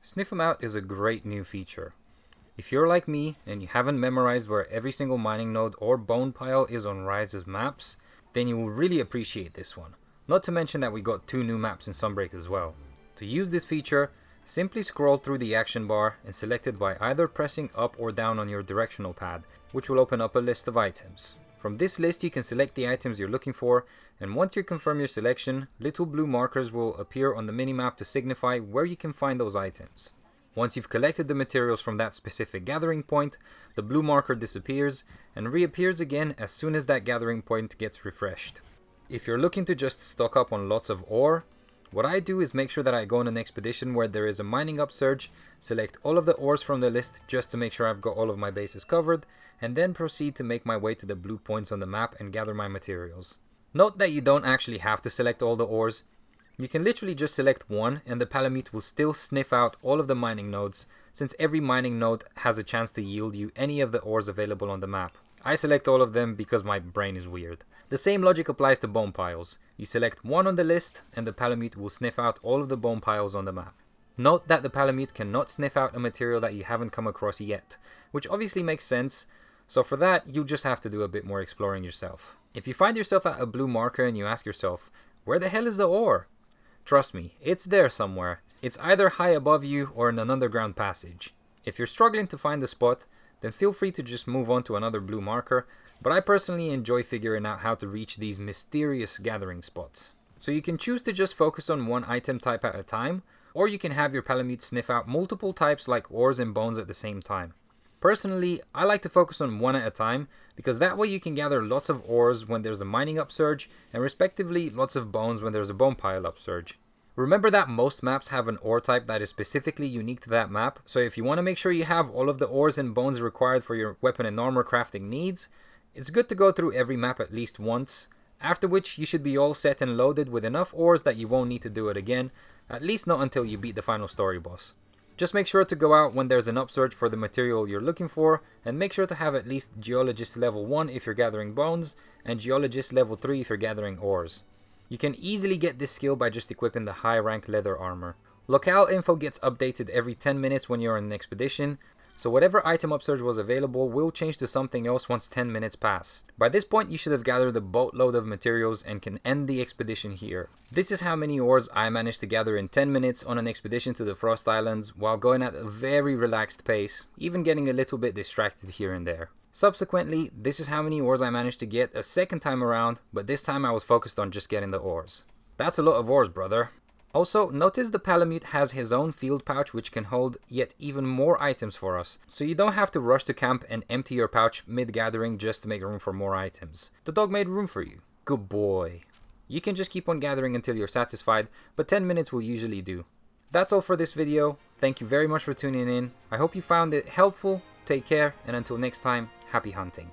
Sniff 'em out is a great new feature. If you're like me and you haven't memorized where every single mining node or bone pile is on Rise's maps, then you will really appreciate this one. Not to mention that we got 2 new maps in Sunbreak as well. To use this feature, simply scroll through the action bar and select it by either pressing up or down on your directional pad, which will open up a list of items. From this list you can select the items you're looking for, and once you confirm your selection, little blue markers will appear on the minimap to signify where you can find those items. Once you've collected the materials from that specific gathering point, the blue marker disappears and reappears again as soon as that gathering point gets refreshed. If you're looking to just stock up on lots of ore, what I do is make sure that I go on an expedition where there is a mining upsurge, select all of the ores from the list just to make sure I've got all of my bases covered, and then proceed to make my way to the blue points on the map and gather my materials. Note that you don't actually have to select all the ores. You can literally just select one and the palamute will still sniff out all of the mining nodes, since every mining node has a chance to yield you any of the ores available on the map. I select all of them because my brain is weird. The same logic applies to bone piles. You select one on the list and the palamute will sniff out all of the bone piles on the map. Note that the palamute cannot sniff out a material that you haven't come across yet, which obviously makes sense, so for that you just have to do a bit more exploring yourself. If you find yourself at a blue marker and you ask yourself, where the hell is the ore? Trust me, it's there somewhere. It's either high above you or in an underground passage. If you're struggling to find the spot, then feel free to just move on to another blue marker, but I personally enjoy figuring out how to reach these mysterious gathering spots. So you can choose to just focus on one item type at a time, or you can have your palamute sniff out multiple types like ores and bones at the same time. Personally, I like to focus on one at a time, because that way you can gather lots of ores when there's a mining upsurge, and respectively lots of bones when there's a bone pile upsurge. Remember that most maps have an ore type that is specifically unique to that map, so if you want to make sure you have all of the ores and bones required for your weapon and armor crafting needs, it's good to go through every map at least once, after which you should be all set and loaded with enough ores that you won't need to do it again, at least not until you beat the final story boss. Just make sure to go out when there's an upsurge for the material you're looking for, and make sure to have at least Geologist level 1 if you're gathering bones, and Geologist level 3 if you're gathering ores. You can easily get this skill by just equipping the high rank leather armor. Locale info gets updated every 10 minutes when you're on an expedition, so whatever item upsurge was available will change to something else once 10 minutes pass. By this point you should have gathered a boatload of materials and can end the expedition here. This is how many ores I managed to gather in 10 minutes on an expedition to the Frost Islands while going at a very relaxed pace, even getting a little bit distracted here and there. Subsequently, this is how many ores I managed to get a second time around, but this time I was focused on just getting the ores. That's a lot of ores, brother. Also, notice the palamute has his own field pouch which can hold yet even more items for us, so you don't have to rush to camp and empty your pouch mid-gathering just to make room for more items. The dog made room for you. Good boy. You can just keep on gathering until you're satisfied, but 10 minutes will usually do. That's all for this video. Thank you very much for tuning in. I hope you found it helpful. Take care, and until next time, happy hunting.